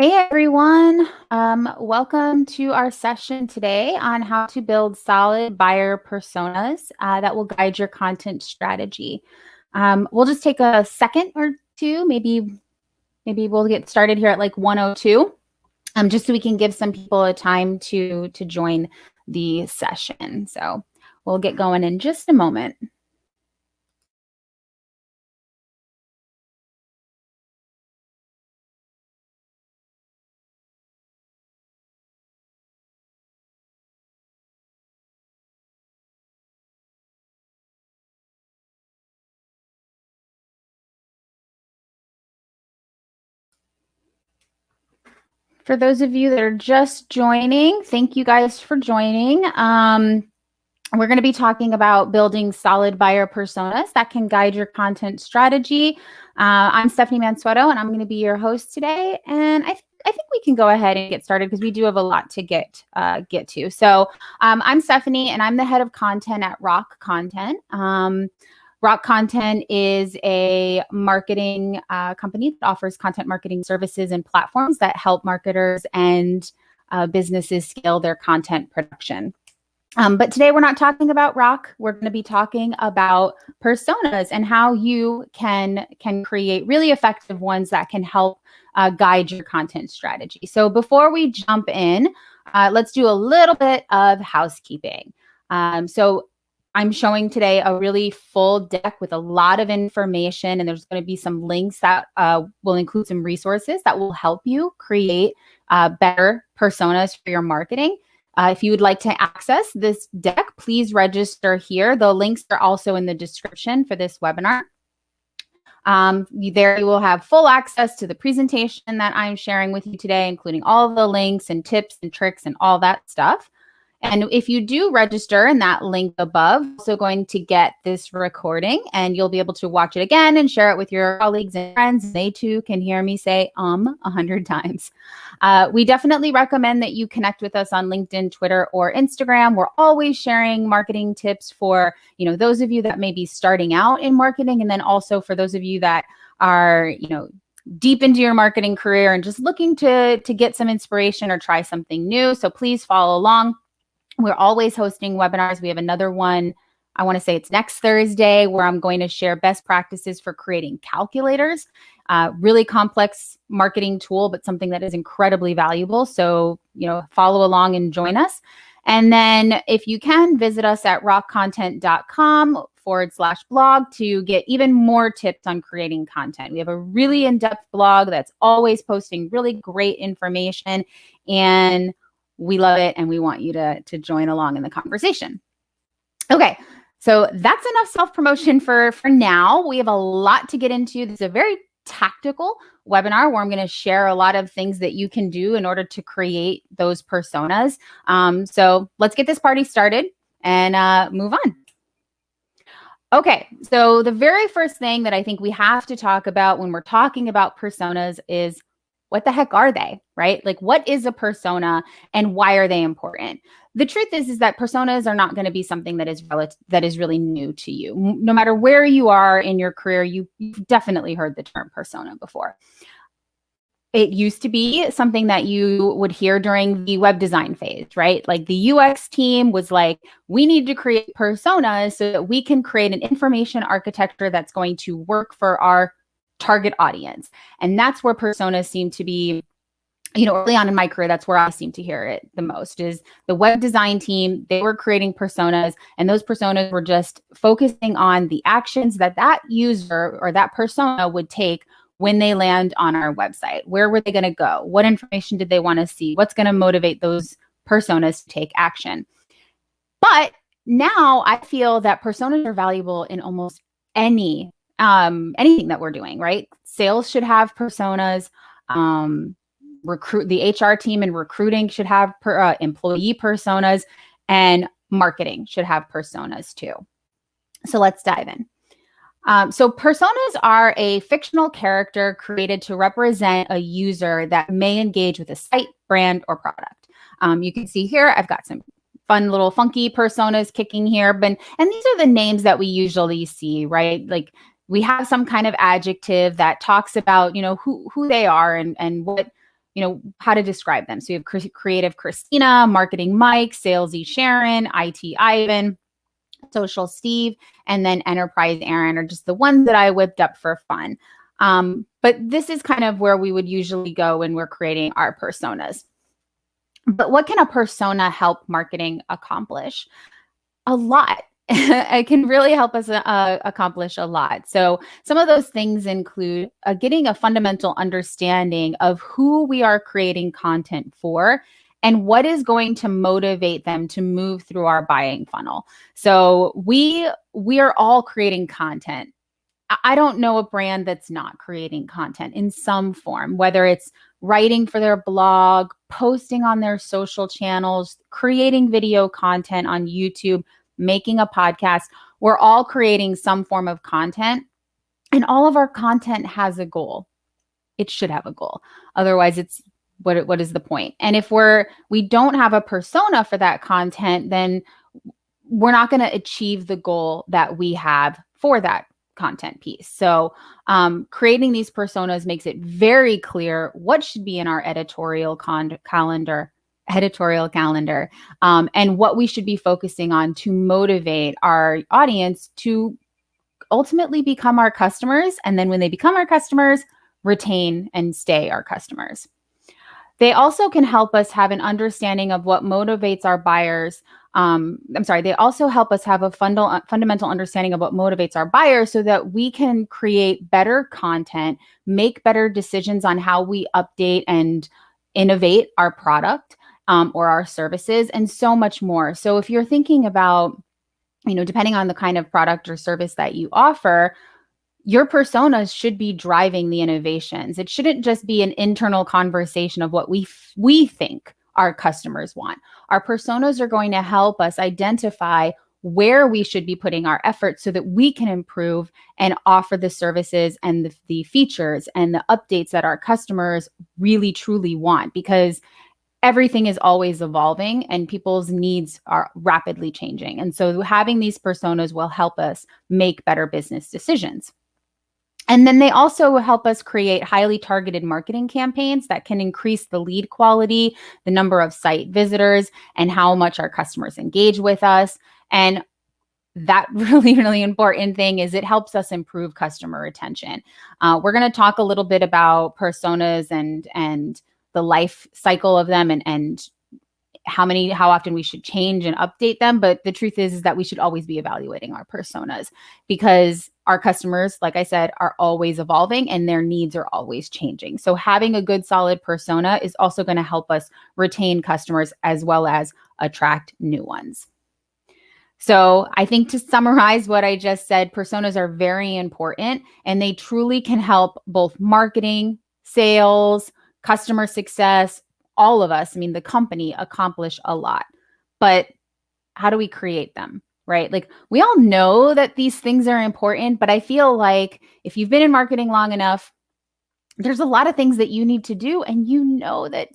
Hey everyone, welcome to our session today on how to build solid buyer personas that will guide your content strategy. We'll just take a second or two, maybe we'll get started here at like 1:02, just so we can give some people a time to join the session. So we'll get going in just a moment. For those of you that are just joining, thank you guys for joining. We're going to be talking about building solid buyer personas that can guide your content strategy. I'm Stephanie Mansueto, and I'm going to be your host today. And I think we can go ahead and get started because we do have a lot to get to. So I'm Stephanie, and I'm the head of content at Rock Content. Rock Content is a marketing company that offers content marketing services and platforms that help marketers and businesses scale their content production. But today we're not talking about Rock. We're going to be talking about personas and how you can create really effective ones that can help guide your content strategy. So before we jump in, let's do a little bit of housekeeping. So I'm showing today a really full deck with a lot of information, and there's going to be some links that will include some resources that will help you create better personas for your marketing. If you would like to access this deck, please register here. The links are also in the description for this webinar. There you will have full access to the presentation that I'm sharing with you today, including all of the links and tips and tricks and all that stuff. And if you do register in that link above, also going to get this recording, and you'll be able to watch it again and share it with your colleagues and friends. They too can hear me say 100 times. We definitely recommend that you connect with us on LinkedIn, Twitter, or Instagram. We're always sharing marketing tips for, those of you that may be starting out in marketing, and then also for those of you that are, deep into your marketing career and just looking to get some inspiration or try something new. So please follow along. We're always hosting webinars. We have another one, I want to say it's next Thursday, where I'm going to share best practices for creating calculators. Really complex marketing tool, but something that is incredibly valuable. So, follow along and join us. And then if you can, visit us at rockcontent.com/blog to get even more tips on creating content. We have a really in-depth blog that's always posting really great information, and we love it, and we want you to join along in the conversation. Okay, so that's enough self-promotion for now. We have a lot to get into. This is a very tactical webinar where I'm going to share a lot of things that you can do in order to create those personas. So let's get this party started and move on. Okay, so the very first thing that I think we have to talk about when we're talking about personas is, what the heck are they, right? Like, what is a persona and why are they important? The truth is that personas are not going to be something that is really new to you. No matter where you are in your career, you've definitely heard the term persona before. It used to be something that you would hear during the web design phase, right? Like the UX team was like, we need to create personas so that we can create an information architecture that's going to work for our target audience. And that's where personas seem to be, early on in my career, that's where I seem to hear it the most, is the web design team. They were creating personas, and those personas were just focusing on the actions that user or that persona would take when they land on our website. Where were they going to go? What information did they want to see? What's going to motivate those personas to take action? But now I feel that personas are valuable in almost anything that we're doing, right? Sales should have personas. The HR team and recruiting should have employee personas, and marketing should have personas too. So let's dive in. So personas are a fictional character created to represent a user that may engage with a site, brand, or product. You can see here, I've got some fun little funky personas kicking here, and these are the names that we usually see, right? Like, we have some kind of adjective that talks about, who they are and what how to describe them. So you have creative Christina, marketing Mike, salesy Sharon, IT Ivan, social Steve, and then enterprise Aaron are just the ones that I whipped up for fun. But this is kind of where we would usually go when we're creating our personas. But what can a persona help marketing accomplish? A lot. It can really help us accomplish a lot. So some of those things include getting a fundamental understanding of who we are creating content for and what is going to motivate them to move through our buying funnel. So we are all creating content. I don't know a brand that's not creating content in some form, whether it's writing for their blog, posting on their social channels, creating video content on YouTube, making a podcast. We're all creating some form of content, and all of our content has a goal. It should have a goal. Otherwise, it's what is the point? And if we don't have a persona for that content, then we're not going to achieve the goal that we have for that content piece. So creating these personas makes it very clear what should be in our editorial calendar, and what we should be focusing on to motivate our audience to ultimately become our customers. And then when they become our customers, retain and stay our customers. They also can help us have an understanding of what motivates our buyers. They also help us have a fundamental understanding of what motivates our buyers so that we can create better content, make better decisions on how we update and innovate our product or our services, and so much more. So if you're thinking about, depending on the kind of product or service that you offer, your personas should be driving the innovations. It shouldn't just be an internal conversation of what we think our customers want. Our personas are going to help us identify where we should be putting our efforts so that we can improve and offer the services and the features and the updates that our customers really, truly want, because everything is always evolving and people's needs are rapidly changing. And so having these personas will help us make better business decisions. And then they also help us create highly targeted marketing campaigns that can increase the lead quality, the number of site visitors, and how much our customers engage with us. And that really, really important thing is it helps us improve customer retention. We're going to talk a little bit about personas and the life cycle of them and how often we should change and update them. But the truth is that we should always be evaluating our personas, because our customers, like I said, are always evolving and their needs are always changing. So having a good, solid persona is also going to help us retain customers as well as attract new ones. So I think, to summarize what I just said, personas are very important and they truly can help both marketing, sales, customer success, all of us, the company, accomplish a lot. But how do we create them, right? Like, we all know that these things are important, but I feel like if you've been in marketing long enough, there's a lot of things that you need to do. And that,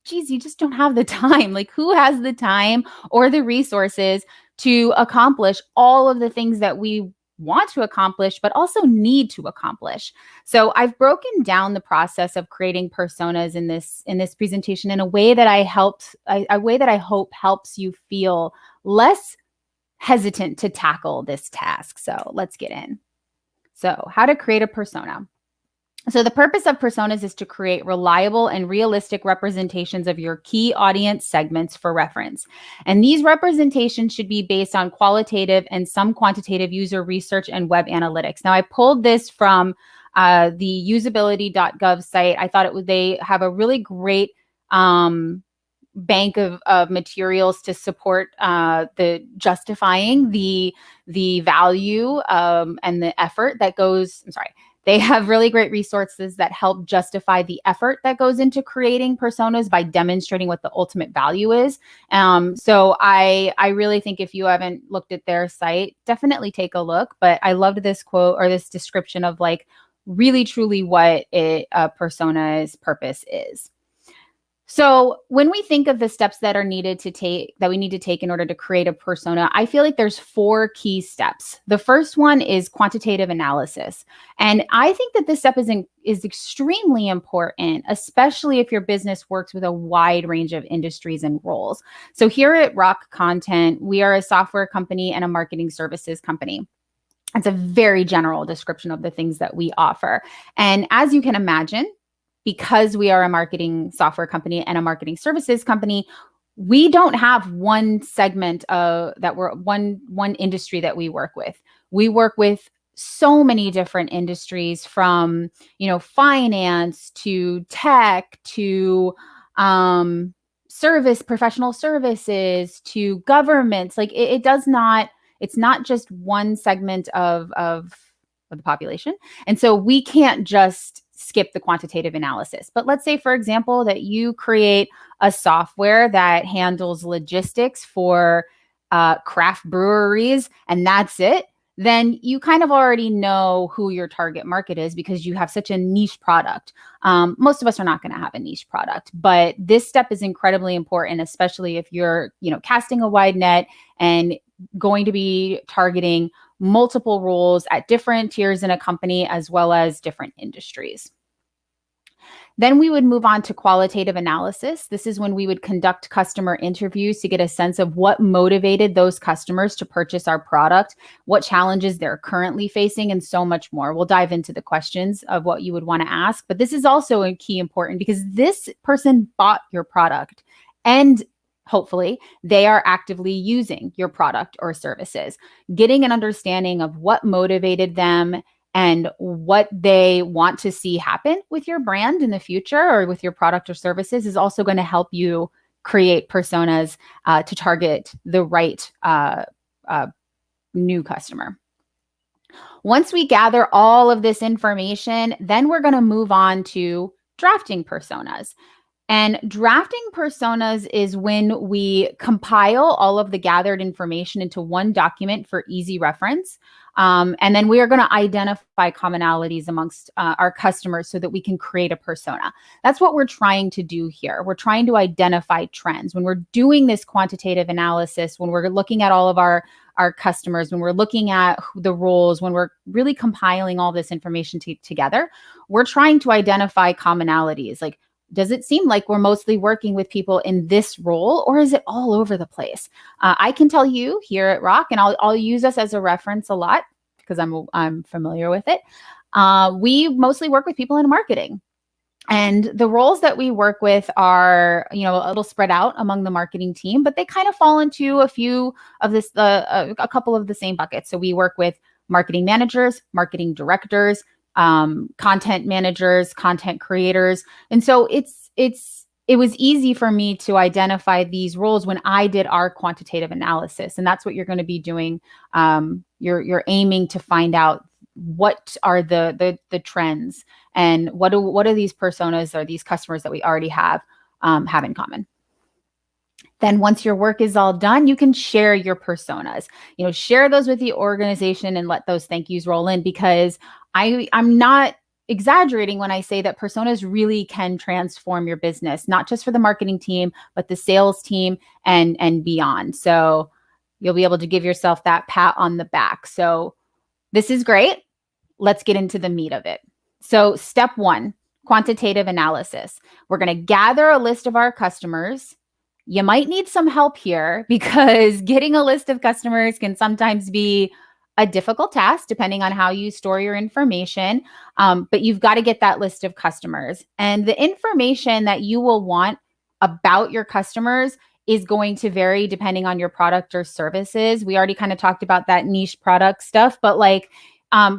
you just don't have the time. Like, who has the time or the resources to accomplish all of the things that we want to accomplish, but also need to accomplish? So I've broken down the process of creating personas in this presentation in a way that I hope helps you feel less hesitant to tackle this task. So let's get in. So how to create a persona. So the purpose of personas is to create reliable and realistic representations of your key audience segments for reference. And these representations should be based on qualitative and some quantitative user research and web analytics. Now, I pulled this from the usability.gov site. I thought they have a really great bank of materials to support the justifying the value and the effort that goes. They have really great resources that help justify the effort that goes into creating personas by demonstrating what the ultimate value is. So I really think if you haven't looked at their site, definitely take a look. But I loved this quote or this description of really truly what a persona's purpose is. So when we think of the steps that are needed to take, that we need to take in order to create a persona, I feel like there's 4 key steps. The first one is quantitative analysis. And I think that this step is extremely important, especially if your business works with a wide range of industries and roles. So here at Rock Content, we are a software company and a marketing services company. It's a very general description of the things that we offer. And as you can imagine, because we are a marketing software company and a marketing services company, we don't have one segment that we're one industry that we work with. We work with so many different industries, from finance to tech to professional services to governments. Like it does not. It's not just one segment of the population. And so we can't just skip the quantitative analysis. But let's say, for example, that you create a software that handles logistics for craft breweries, and that's it. Then you kind of already know who your target market is because you have such a niche product. Most of us are not going to have a niche product, but this step is incredibly important, especially if you're, casting a wide net and going to be targeting multiple roles at different tiers in a company, as well as different industries. Then we would move on to qualitative analysis. This is when we would conduct customer interviews to get a sense of what motivated those customers to purchase our product, what challenges they're currently facing, and so much more. We'll dive into the questions of what you would want to ask, but this is also a key important because this person bought your product, and hopefully they are actively using your product or services. Getting an understanding of what motivated them and what they want to see happen with your brand in the future or with your product or services is also going to help you create personas to target the right new customer. Once we gather all of this information, then we're going to move on to drafting personas. And drafting personas is when we compile all of the gathered information into one document for easy reference. And then we are going to identify commonalities amongst our customers so that we can create a persona. That's what we're trying to do here. We're trying to identify trends. When we're doing this quantitative analysis, when we're looking at all of our customers, when we're looking at the roles, when we're really compiling all this information together, we're trying to identify commonalities. Like, does it seem like we're mostly working with people in this role, or is it all over the place? I can tell you here at Rock, and I'll use us as a reference a lot because I'm familiar with it. We mostly work with people in marketing, and the roles that we work with are, a little spread out among the marketing team, but they kind of fall into a couple of the same buckets. So we work with marketing managers, marketing directors, content managers, content creators. And so it was easy for me to identify these roles when I did our quantitative analysis. And that's what you're going to be doing. You're aiming to find out what are the trends and what do these personas or these customers that we already have in common. Then once your work is all done, you can share your personas, share those with the organization and let those thank yous roll in, because I'm not exaggerating when I say that personas really can transform your business, not just for the marketing team, but the sales team and beyond. So you'll be able to give yourself that pat on the back. So this is great. Let's get into the meat of it. So step 1, quantitative analysis. We're going to gather a list of our customers. You might need some help here because getting a list of customers can sometimes be a difficult task depending on how you store your information. But you've got to get that list of customers. And the information that you will want about your customers is going to vary depending on your product or services. We already kind of talked about that niche product stuff, but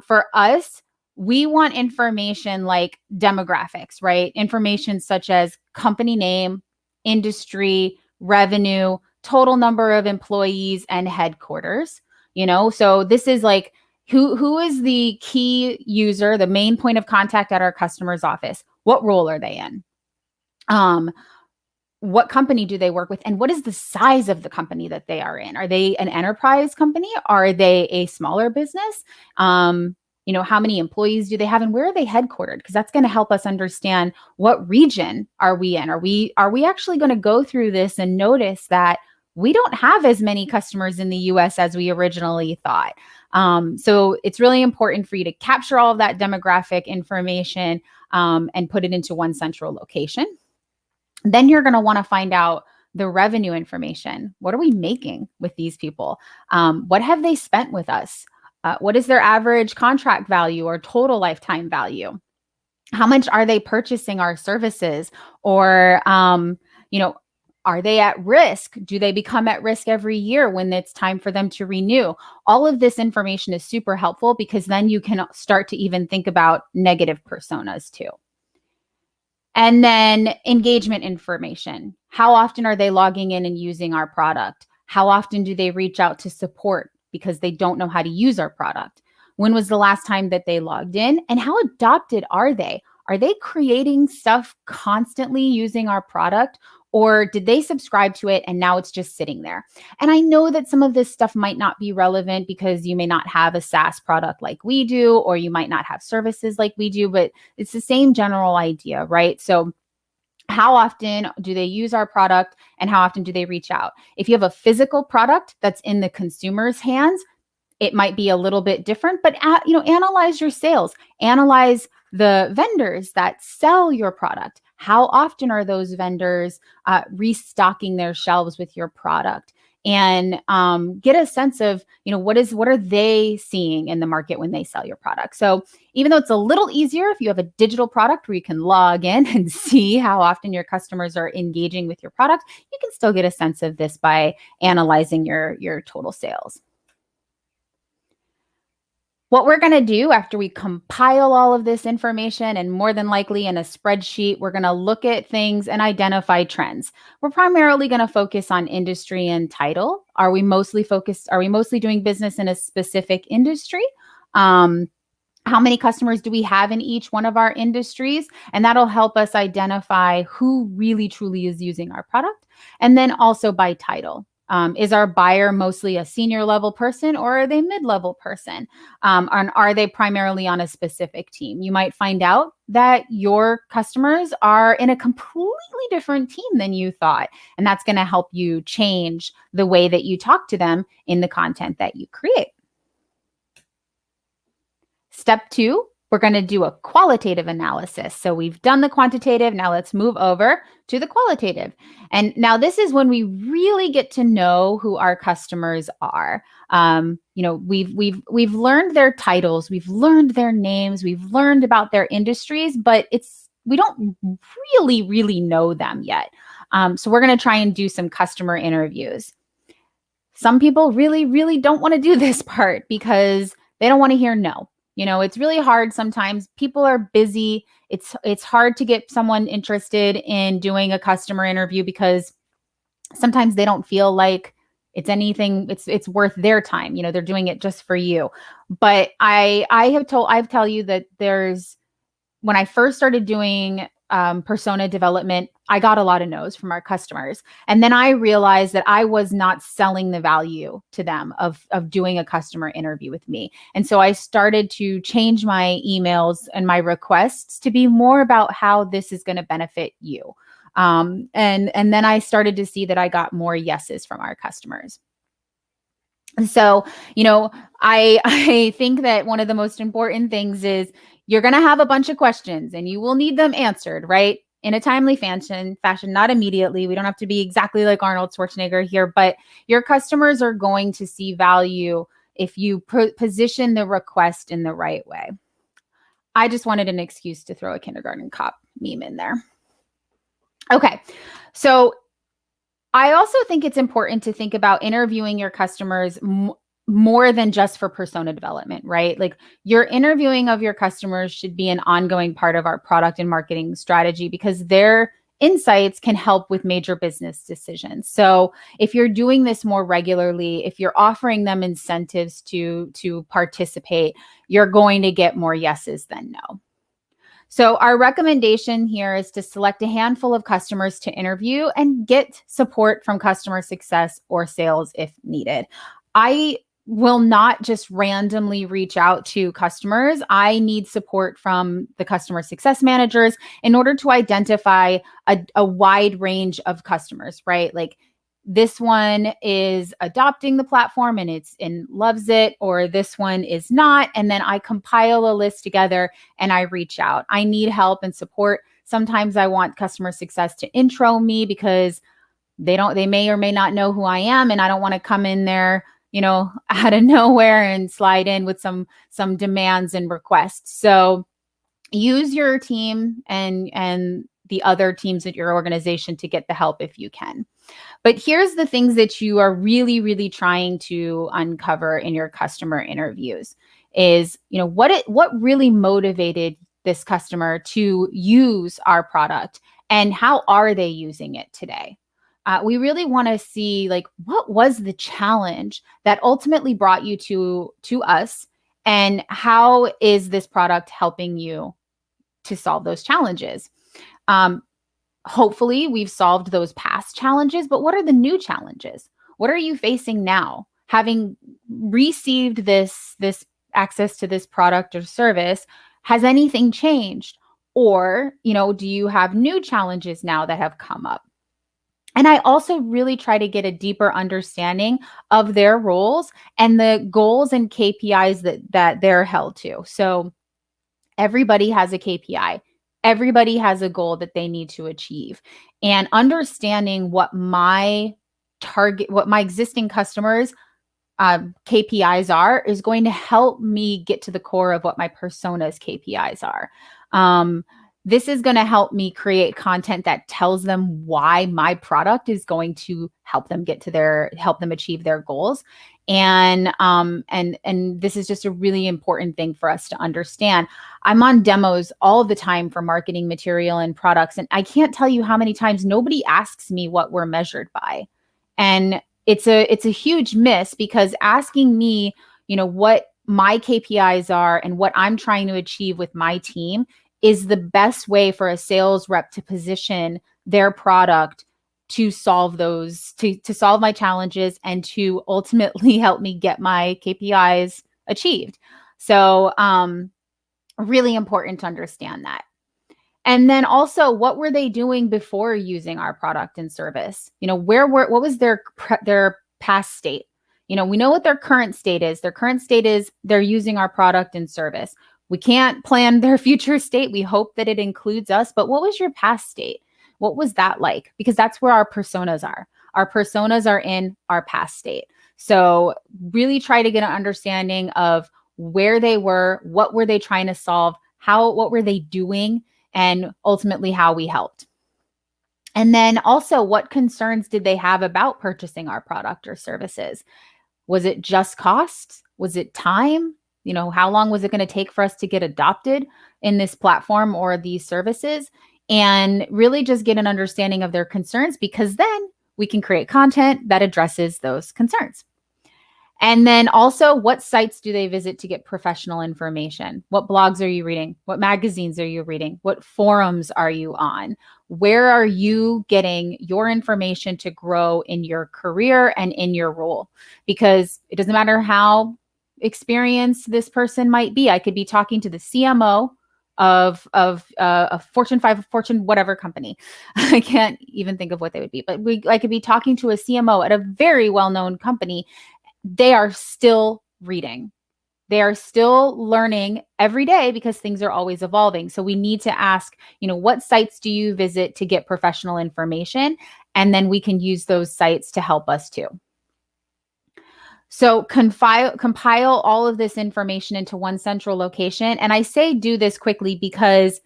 for us, we want information like demographics, right? Information such as company name, industry, revenue, total number of employees, and headquarters. So this is like who is the key user, the main point of contact at our customer's office? What role are they in? What company do they work with? And what is the size of the company that they are in? Are they an enterprise company? Are they a smaller business? how many employees do they have and where are they headquartered? Because that's going to help us understand what region are we in. Are we actually going to go through this and notice that we don't have as many customers in the US as we originally thought? So it's really important for you to capture all of that demographic information and put it into one central location. Then you're going to want to find out the revenue information. What are we making with these people? What have they spent with us? What is their average contract value or total lifetime value? How much are they purchasing our services? Or, are they at risk? Do they become at risk every year when it's time for them to renew? All of this information is super helpful because then you can start to even think about negative personas too. And then engagement information. How often are they logging in and using our product? How often do they reach out to support because they don't know how to use our product? When was the last time that they logged in? And how adopted are they? Are they creating stuff constantly using our product? Or did they subscribe to it and now it's just sitting there? And I know that some of this stuff might not be relevant because you may not have a SaaS product like we do, or you might not have services like we do, but it's the same general idea, right? So how often do they use our product and how often do they reach out? If you have a physical product that's in the consumer's hands, it might be a little bit different, but analyze your sales, analyze the vendors that sell your product. How often are those vendors restocking their shelves with your product? And get a sense of, what are they seeing in the market when they sell your product? So even though it's a little easier if you have a digital product where you can log in and see how often your customers are engaging with your product, you can still get a sense of this by analyzing your total sales. What we're going to do after we compile all of this information, and more than likely in a spreadsheet, we're going to look at things and identify trends. We're primarily going to focus on industry and title. Are we mostly doing business in a specific industry? How many customers do we have in each one of our industries? And that'll help us identify who really truly is using our product. And then also by title. Is our buyer mostly a senior level person or are they mid-level person? Are they primarily on a specific team? You might find out that your customers are in a completely different team than you thought. And that's going to help you change the way that you talk to them in the content that you create. Step 2, we're going to do a qualitative analysis. So we've done the quantitative. Now let's move over to the qualitative. And now this is when we really get to know who our customers are. We've learned their titles, we've learned their names, we've learned about their industries, but we don't really know them yet. So we're going to try and do some customer interviews. Some people really don't want to do this part because they don't want to hear no. It's really hard sometimes. People are busy. It's hard to get someone interested in doing a customer interview because sometimes they don't feel like it's anything, it's worth their time. They're doing it just for you. But I've tell you that when I first started doing persona development, I got a lot of no's from our customers. And then I realized that I was not selling the value to them of doing a customer interview with me. And so I started to change my emails and my requests to be more about how this is going to benefit you. And then I started to see that I got more yeses from our customers. So, I think that one of the most important things is you're going to have a bunch of questions and you will need them answered, right? In a timely fashion, not immediately. We don't have to be exactly like Arnold Schwarzenegger here, but your customers are going to see value if you position the request in the right way. I just wanted an excuse to throw a kindergarten cop meme in there. Okay, so I also think it's important to think about interviewing your customers more than just for persona development, right? Like your interviewing of your customers should be an ongoing part of our product and marketing strategy because their insights can help with major business decisions. So if you're doing this more regularly, if you're offering them incentives to participate, you're going to get more yeses than no. So our recommendation here is to select a handful of customers to interview and get support from customer success or sales if needed. I will not just randomly reach out to customers. I need support from the customer success managers in order to identify a wide range of customers, right? Like this one is adopting the platform and loves it, or this one is not. And then I compile a list together and I reach out. I need help and support. Sometimes I want customer success to intro me because they may or may not know who I am, and I don't want to come in there, out of nowhere and slide in with some demands and requests. So use your team and the other teams at your organization to get the help if you can. But here's the things that you are really, really trying to uncover in your customer interviews is, what really motivated this customer to use our product, and how are they using it today? We really want to see, like, what was the challenge that ultimately brought you to us, and how is this product helping you to solve those challenges? Hopefully we've solved those past challenges, but what are the new challenges? What are you facing now? Having received this access to this product or service, has anything changed? Or, do you have new challenges now that have come up? And I also really try to get a deeper understanding of their roles and the goals and KPIs that they're held to. So everybody has a KPI. Everybody has a goal that they need to achieve. And understanding what my existing customers' KPIs are is going to help me get to the core of what my persona's KPIs are. This is going to help me create content that tells them why my product is going to help them achieve their goals. And this is just a really important thing for us to understand. I'm on demos all the time for marketing material and products, and I can't tell you how many times nobody asks me what we're measured by. And it's a huge miss, because asking me, what my KPIs are and what I'm trying to achieve with my team is the best way for a sales rep to position their product to solve to solve my challenges and to ultimately help me get my KPIs achieved. So, really important to understand that. And then also, what were they doing before using our product and service? What was their past state? We know what their current state is. Their current state is they're using our product and service. We can't plan their future state. We hope that it includes us. But what was your past state? What was that like? Because that's where our personas are. Our personas are in our past state. So really try to get an understanding of where they were, what were they trying to solve, what were they doing, and ultimately how we helped. And then also, what concerns did they have about purchasing our product or services? Was it just cost? Was it time? How long was it going to take for us to get adopted in this platform or these services? And really just get an understanding of their concerns, because then we can create content that addresses those concerns. And then also, what sites do they visit to get professional information? What blogs are you reading? What magazines are you reading? What forums are you on? Where are you getting your information to grow in your career and in your role? Because it doesn't matter how experienced this person might be. I could be talking to the CMO of a Fortune 5, Fortune whatever company. I can't even think of what they would be, but I could be talking to a CMO at a very well-known company. They are still reading. They are still learning every day, because things are always evolving. So we need to ask, what sites do you visit to get professional information? And then we can use those sites to help us too. So compile all of this information into one central location. And I say do this quickly because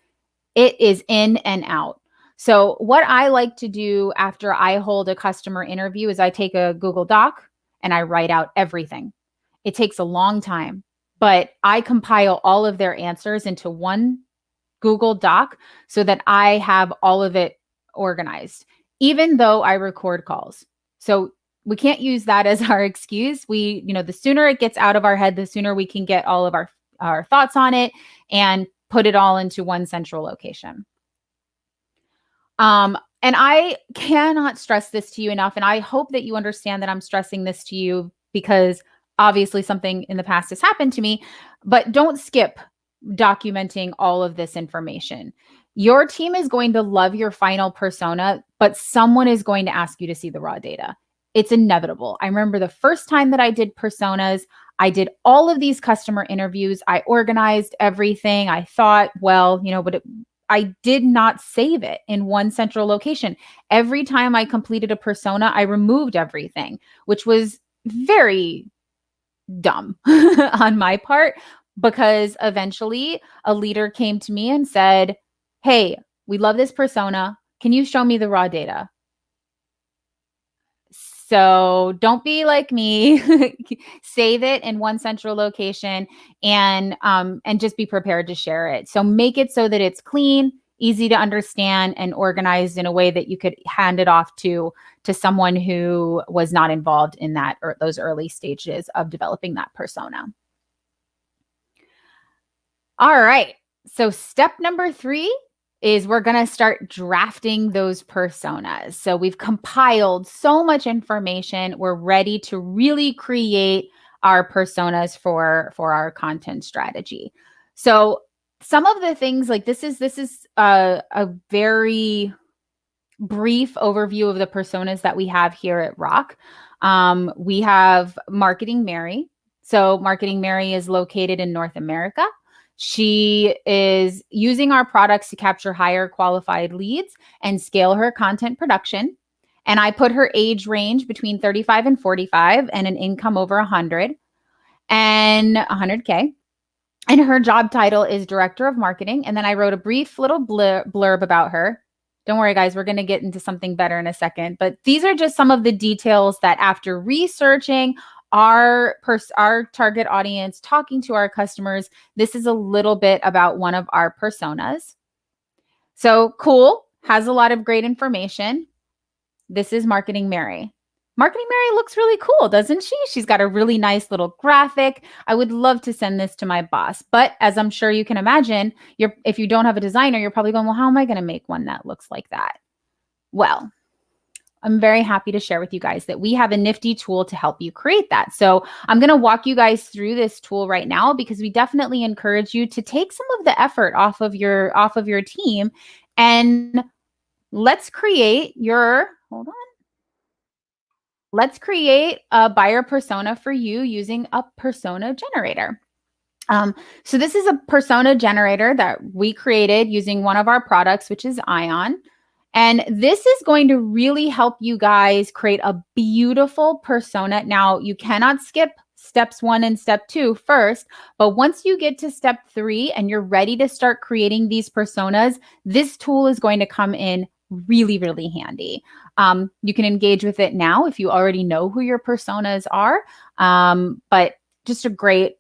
it is in and out. So what I like to do after I hold a customer interview is I take a Google Doc and I write out everything. It takes a long time, but I compile all of their answers into one Google Doc so that I have all of it organized, even though I record calls. So we can't use that as our excuse. The sooner it gets out of our head, the sooner we can get all of our thoughts on it and put it all into one central location. And I cannot stress this to you enough. And I hope that you understand that I'm stressing this to you, because obviously something in the past has happened to me, but don't skip documenting all of this information. Your team is going to love your final persona, but someone is going to ask you to see the raw data. It's inevitable. I remember the first time that I did personas, I did all of these customer interviews. I organized everything. I thought, well, but I did not save it in one central location. Every time I completed a persona, I removed everything, which was very dumb on my part, because eventually a leader came to me and said, "Hey, we love this persona. Can you show me the raw data?" So don't be like me. Save it in one central location, and just be prepared to share it. So make it so that it's clean, easy to understand, and organized in a way that you could hand it off to someone who was not involved in that or those early stages of developing that persona. All right. So step number 3 is we're going to start drafting those personas. So we've compiled so much information. We're ready to really create our personas for our content strategy. So some of the things, like this is a very brief overview of the personas that we have here at Rock. We have Marketing Mary. So Marketing Mary is located in North America. She is using our products to capture higher qualified leads and scale her content production. And I put her age range between 35 and 45 and an income over 100 and 100K. And her job title is Director of Marketing. And then I wrote a brief little blurb about her. Don't worry, guys, we're going to get into something better in a second. But these are just some of the details that, after researching our target audience, talking to our customers, this is a little bit about one of our personas. So cool, has a lot of great information. This is Marketing Mary. Marketing Mary looks really cool, doesn't she? She's got a really nice little graphic. I would love to send this to my boss. But as I'm sure you can imagine, if you don't have a designer, you're probably going, well, how am I going to make one that looks like that? Well, I'm very happy to share with you guys that we have a nifty tool to help you create that. So I'm going to walk you guys through this tool right now, because we definitely encourage you to take some of the effort off of your team, and let's create a buyer persona for you using a persona generator. So this is a persona generator that we created using one of our products, which is Ion. And this is going to really help you guys create a beautiful persona. Now, you cannot skip steps 1 and step 2 first, but once you get to step 3 and you're ready to start creating these personas, this tool is going to come in really, really handy. You can engage with it now if you already know who your personas are, but just a great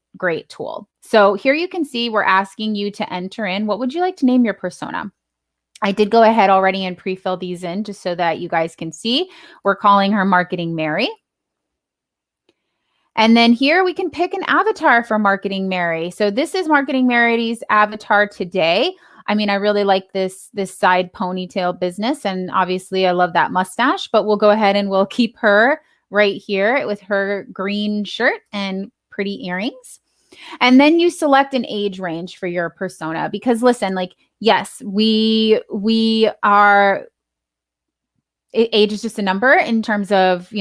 tool. So here you can see we're asking you to enter in, what would you like to name your persona? I did go ahead already and pre-fill these in just so that you guys can see. We're calling her Marketing Mary. And then here we can pick an avatar for Marketing Mary. So this is Marketing Mary's avatar today. I mean, I really like this side ponytail business, and obviously I love that mustache, but we'll go ahead and we'll keep her right here with her green shirt and pretty earrings. And then you select an age range for your persona, because listen, like, yes, we are, age is just a number in terms of,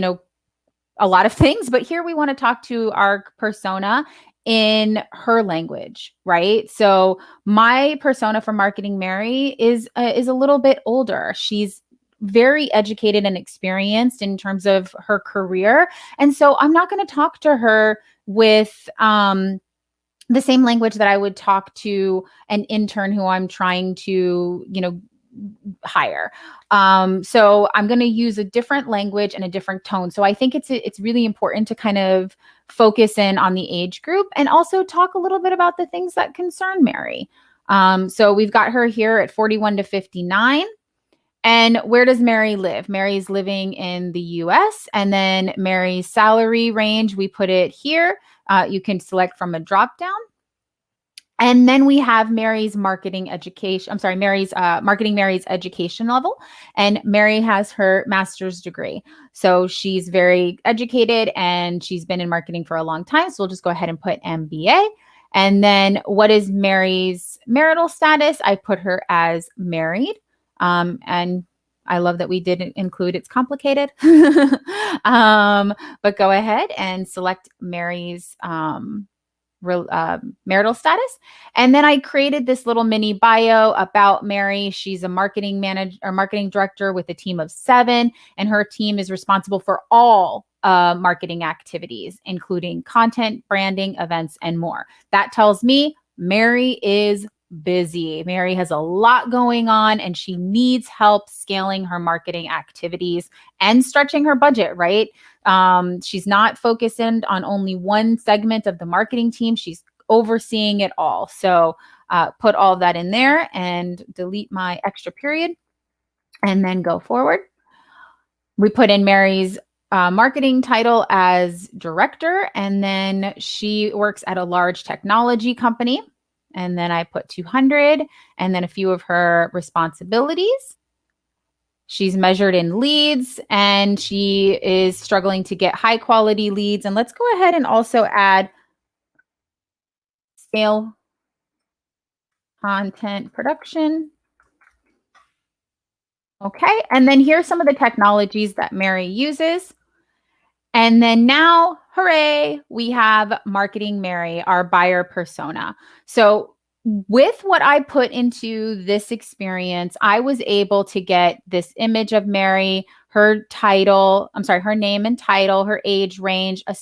a lot of things, but here we want to talk to our persona in her language, right? So my persona for Marketing Mary is a little bit older. She's very educated and experienced in terms of her career. And so I'm not going to talk to her with the same language that I would talk to an intern who I'm trying to, hire. So I'm going to use a different language and a different tone. So I think it's really important to kind of focus in on the age group and also talk a little bit about the things that concern Mary. So we've got her here at 41 to 59. And where does Mary live? Mary's living in the US. And then Mary's salary range, we put it here. You can select from a drop down. And then we have Mary's marketing Mary's education level. And Mary has her master's degree. So she's very educated and she's been in marketing for a long time. So we'll just go ahead and put MBA. And then what is Mary's marital status? I put her as married. And I love that we didn't include it's complicated. But go ahead and select Mary's marital status. And then I created this little mini bio about Mary. She's a marketing manager or marketing director with a team of 7, and her team is responsible for all marketing activities, including content, branding, events, and more. That tells me Mary is busy. Mary has a lot going on and she needs help scaling her marketing activities and stretching her budget, right? She's not focused on only one segment of the marketing team. She's overseeing it all. So put all of that in there and delete my extra period and then go forward. We put in Mary's marketing title as director, and then she works at a large technology company. And then I put 200 and then a few of her responsibilities. She's measured in leads and she is struggling to get high quality leads. And let's go ahead and also add scale content production. Okay. And then here's some of the technologies that Mary uses. And then now, hooray, we have Marketing Mary, our buyer persona. So with what I put into this experience, I was able to get this image of Mary, her name and title, her age range, a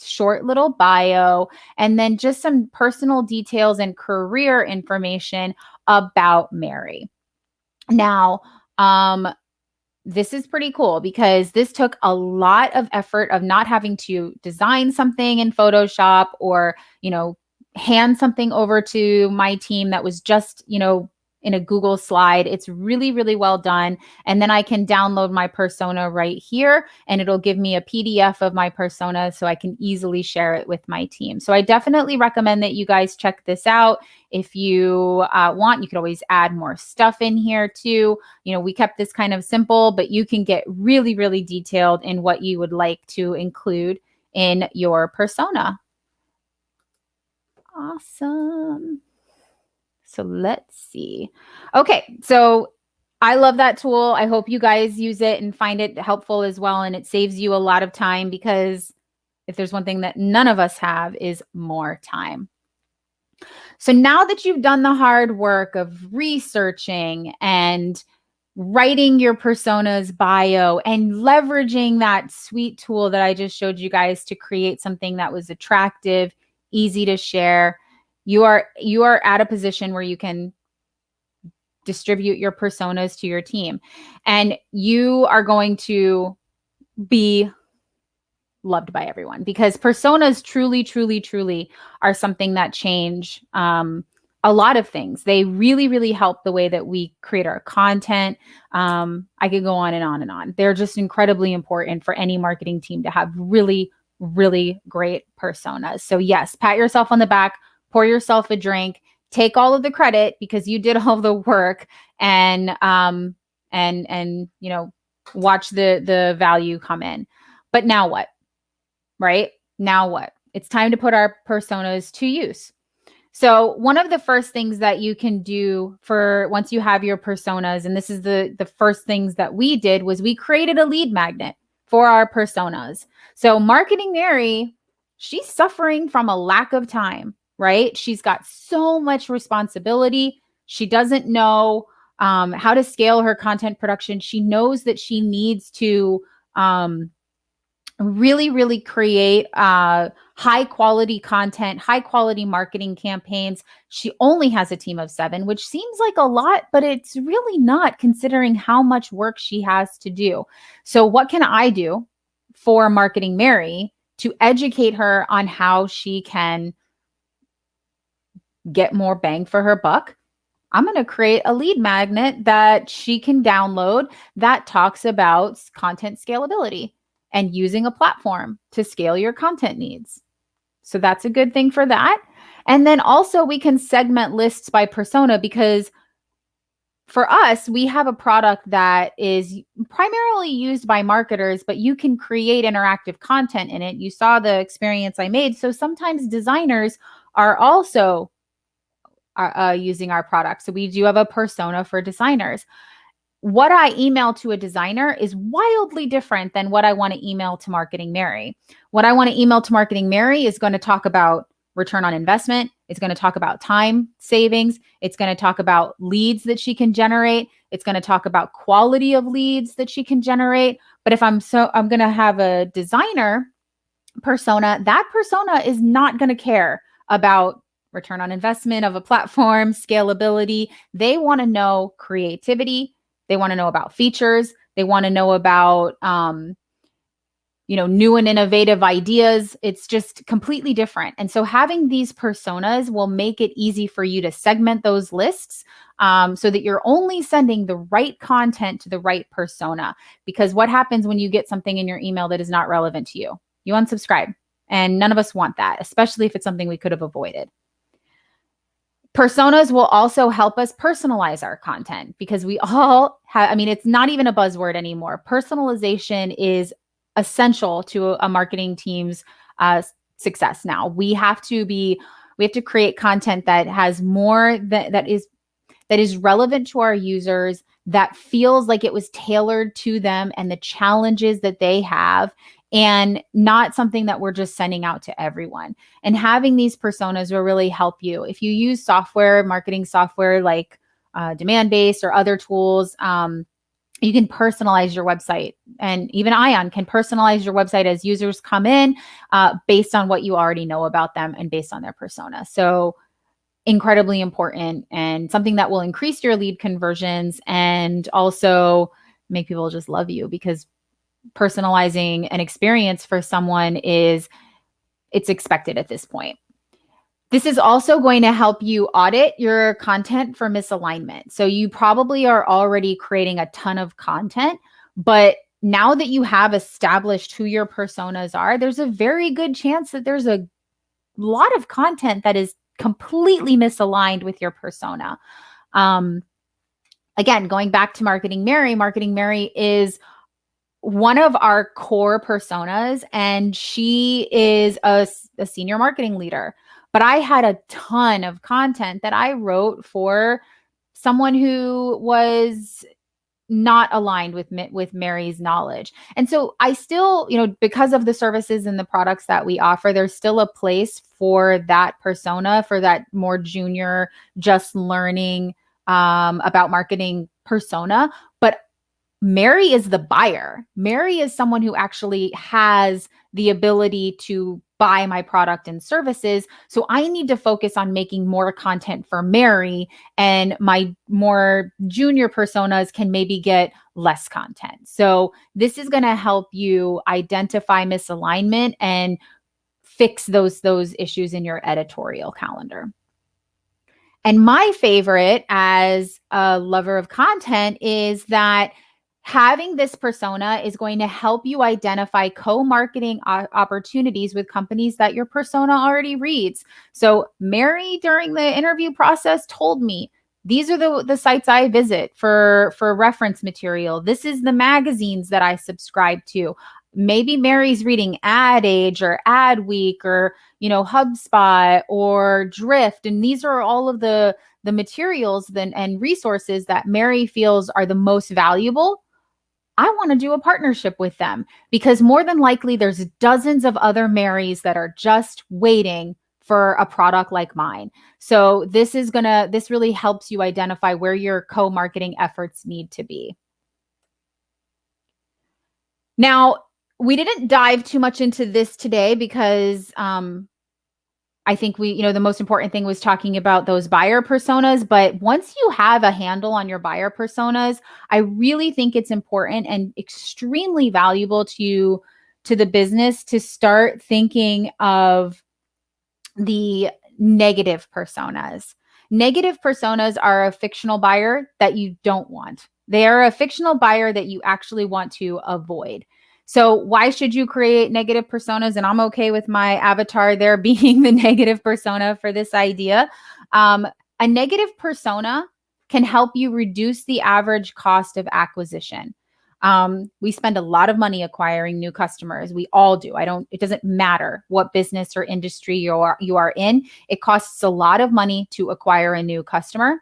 short little bio, and then just some personal details and career information about Mary. Now, this is pretty cool because this took a lot of effort of not having to design something in Photoshop or, hand something over to my team that was just, in a Google slide. It's really, really well done. And then I can download my persona right here and it'll give me a PDF of my persona so I can easily share it with my team. So I definitely recommend that you guys check this out. If you want, you could always add more stuff in here too. We kept this kind of simple, but you can get really, really detailed in what you would like to include in your persona. Awesome. So let's see. Okay, so I love that tool. I hope you guys use it and find it helpful as well. And it saves you a lot of time because if there's one thing that none of us have is more time. So now that you've done the hard work of researching and writing your persona's bio and leveraging that sweet tool that I just showed you guys to create something that was attractive, easy to share, you are at a position where you can distribute your personas to your team. And you are going to be loved by everyone because personas truly, truly, truly are something that change a lot of things. They really, really help the way that we create our content. I could go on and on and on. They're just incredibly important for any marketing team to have really, really great personas. So yes, pat yourself on the back, pour yourself a drink, take all of the credit because you did all the work and watch the value come in. But now what? Right? Now what? It's time to put our personas to use. So one of the first things that you can do for once you have your personas, and this is the first things that we did, was we created a lead magnet for our personas. So Marketing Mary, she's suffering from a lack of time, right? She's got so much responsibility. She doesn't know how to scale her content production. She knows that she needs to really, really create high quality content, high quality marketing campaigns. She only has a team of 7, which seems like a lot, but it's really not considering how much work she has to do. So what can I do for Marketing Mary to educate her on how she can get more bang for her buck? I'm going to create a lead magnet that she can download that talks about content scalability and using a platform to scale your content needs. So that's a good thing for that. And then also we can segment lists by persona, because for us, we have a product that is primarily used by marketers, but you can create interactive content in it. You saw the experience I made. So sometimes designers are also using our product. So we do have a persona for designers. What I email to a designer is wildly different than what I want to email to Marketing Mary. What I want to email to Marketing Mary is going to talk about return on investment. It's going to talk about time savings. It's going to talk about leads that she can generate. It's going to talk about quality of leads that she can generate. But if I'm going to have a designer persona, that persona is not going to care about return on investment of a platform, scalability. They want to know creativity. They want to know about features. They want to know about, new and innovative ideas. It's just completely different. And so having these personas will make it easy for you to segment those lists, so that you're only sending the right content to the right persona. Because what happens when you get something in your email that is not relevant to you? You unsubscribe. And none of us want that, especially if it's something we could have avoided. Personas will also help us personalize our content, because we all have, it's not even a buzzword anymore. Personalization is essential to a marketing team's success now. We have to create content that has more that is relevant to our users, that feels like it was tailored to them and the challenges that they have, and not something that we're just sending out to everyone. And having these personas will really help you. If you use marketing software like Demandbase or other tools, you can personalize your website. And even Ion can personalize your website as users come in, based on what you already know about them and based on their persona. So incredibly important, and something that will increase your lead conversions and also make people just love you, because personalizing an experience for someone it's expected at this point. This is also going to help you audit your content for misalignment. So you probably are already creating a ton of content, but now that you have established who your personas are, there's a very good chance that there's a lot of content that is completely misaligned with your persona. Again, going back to Marketing Mary is one of our core personas, and she is a senior marketing leader. But I had a ton of content that I wrote for someone who was not aligned with Mary's knowledge. And so I still, because of the services and the products that we offer, there's still a place for that persona, for that more junior, just learning about marketing persona. But Mary is the buyer. Mary is someone who actually has the ability to buy my product and services. So I need to focus on making more content for Mary, and my more junior personas can maybe get less content. So this is going to help you identify misalignment and fix those issues in your editorial calendar. And my favorite as a lover of content is that having this persona is going to help you identify co-marketing opportunities with companies that your persona already reads. So Mary, during the interview process, told me, these are the sites I visit for reference material. This is the magazines that I subscribe to. Maybe Mary's reading Ad Age or Adweek or, HubSpot or Drift. And these are all of the materials and resources that Mary feels are the most valuable. I want to do a partnership with them, because more than likely there's dozens of other Marys that are just waiting for a product like mine. So this really helps you identify where your co-marketing efforts need to be. Now, we didn't dive too much into this today because I think the most important thing was talking about those buyer personas. But once you have a handle on your buyer personas, I really think it's important and extremely valuable to the business to start thinking of the negative personas. Negative personas are a fictional buyer that you don't want. They are a fictional buyer that you actually want to avoid. So why should you create negative personas? And I'm okay with my avatar there being the negative persona for this idea. A negative persona can help you reduce the average cost of acquisition. We spend a lot of money acquiring new customers. We all do. It doesn't matter what business or industry you are in. It costs a lot of money to acquire a new customer.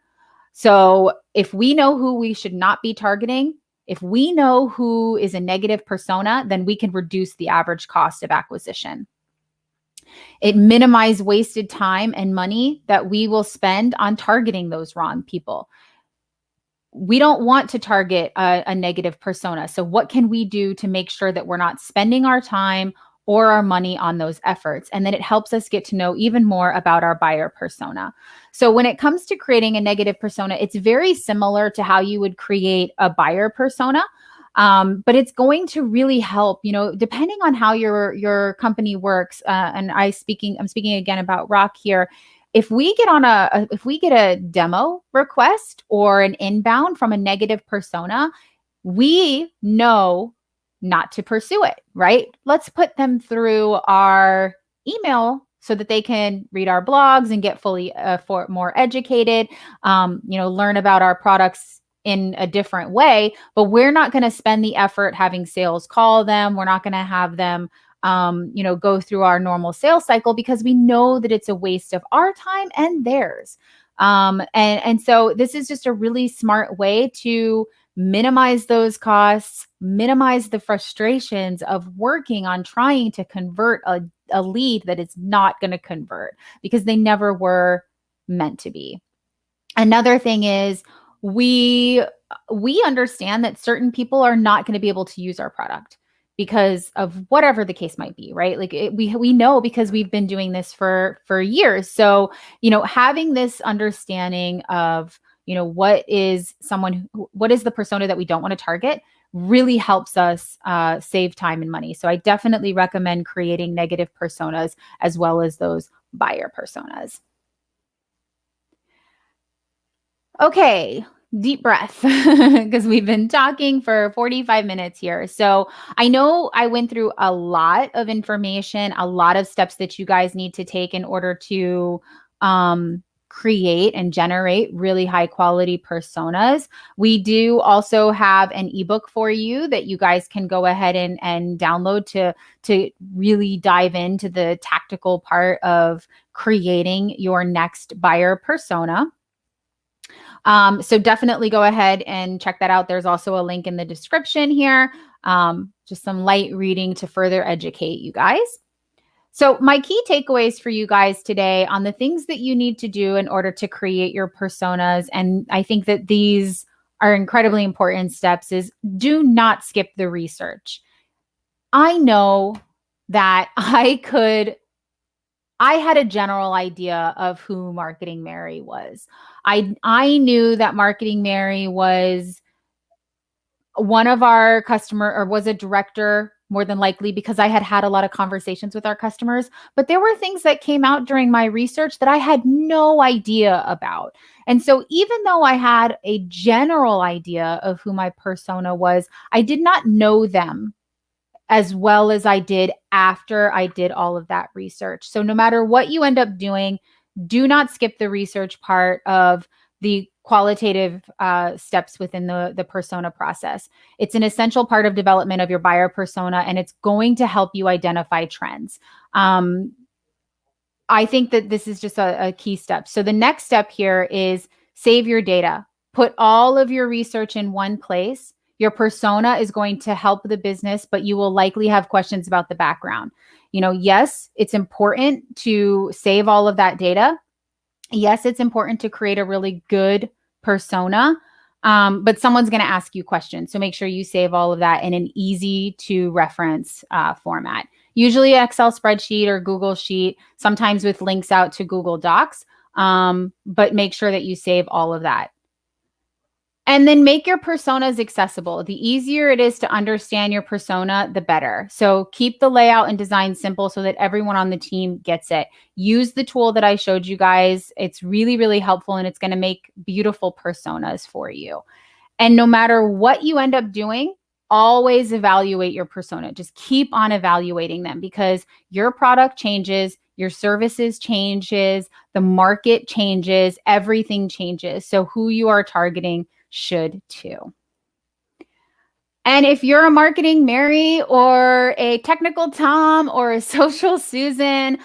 So if we know who we should not be targeting, if we know who is a negative persona, then we can reduce the average cost of acquisition. It minimizes wasted time and money that we will spend on targeting those wrong people. We don't want to target a negative persona. So what can we do to make sure that we're not spending our time or our money on those efforts? And then it helps us get to know even more about our buyer persona. So when it comes to creating a negative persona, it's very similar to how you would create a buyer persona. But it's going to really help, depending on how your company works. And I'm speaking again about Rock here. If we get a demo request or an inbound from a negative persona, we know not to pursue it, right? Let's put them through our email so that they can read our blogs and get fully more educated, learn about our products in a different way. But we're not going to spend the effort having sales call them. We're not going to have them go through our normal sales cycle because we know that it's a waste of our time and theirs. And so this is just a really smart way to minimize those costs, minimize the frustrations of working on trying to convert a lead that is not going to convert because they never were meant to be. Another thing is we understand that certain people are not going to be able to use our product because of whatever the case might be, right? Like we know because we've been doing this for years. So, having this understanding of, what is the persona that we don't want to target really helps us save time and money. So I definitely recommend creating negative personas as well as those buyer personas. Okay, deep breath because we've been talking for 45 minutes here. So I know I went through a lot of information, a lot of steps that you guys need to take in order to create and generate really high quality personas. We do also have an ebook for you that you guys can go ahead and download to really dive into the tactical part of creating your next buyer persona. So definitely go ahead and check that out. There's also a link in the description here. Just some light reading to further educate you guys. So my key takeaways for you guys today on the things that you need to do in order to create your personas, and I think that these are incredibly important steps, is do not skip the research. I know that I had a general idea of who Marketing Mary was. I knew that Marketing Mary was one of our customer or was a director more than likely because I had a lot of conversations with our customers, but there were things that came out during my research that I had no idea about. And so even though I had a general idea of who my persona was, I did not know them as well as I did after I did all of that research. So no matter what you end up doing, do not skip the research part of the qualitative steps within the persona process. It's an essential part of development of your buyer persona, and it's going to help you identify trends. I think that this is just a key step. So the next step here is save your data. Put all of your research in one place. Your persona is going to help the business, but you will likely have questions about the background. Yes, it's important to save all of that data. Yes, it's important to create a really good persona, but someone's going to ask you questions. So make sure you save all of that in an easy to reference format. Usually Excel spreadsheet or Google Sheet, sometimes with links out to Google Docs, but make sure that you save all of that. And then make your personas accessible. The easier it is to understand your persona, the better. So keep the layout and design simple so that everyone on the team gets it. Use the tool that I showed you guys. It's really, really helpful, and it's going to make beautiful personas for you. And no matter what you end up doing, always evaluate your persona. Just keep on evaluating them, because your product changes, your services changes, the market changes, everything changes. So who you are targeting should too. And if you're a marketing Mary or a technical Tom or a social Susan,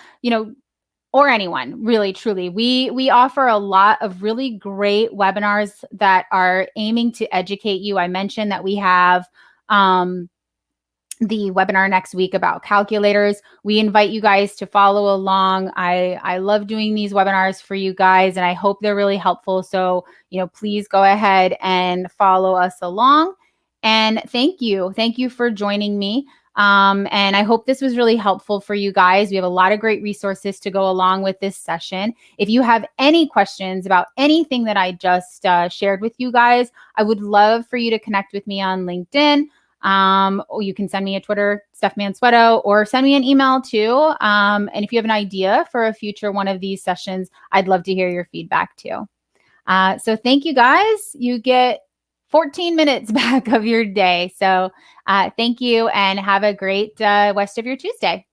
or anyone, really, truly, we offer a lot of really great webinars that are aiming to educate you. I mentioned that we have the webinar next week about calculators. We invite you guys to follow along. I love doing these webinars for you guys, and I hope they're really helpful. So, please go ahead and follow us along. And thank you. Thank you for joining me. And I hope this was really helpful for you guys. We have a lot of great resources to go along with this session. If you have any questions about anything that I just shared with you guys, I would love for you to connect with me on LinkedIn. Or you can send me a Twitter, Stephanie Mansueto, or send me an email too. And if you have an idea for a future one of these sessions, I'd love to hear your feedback too. So thank you guys. You get 14 minutes back of your day. So thank you, and have a great rest of your Tuesday.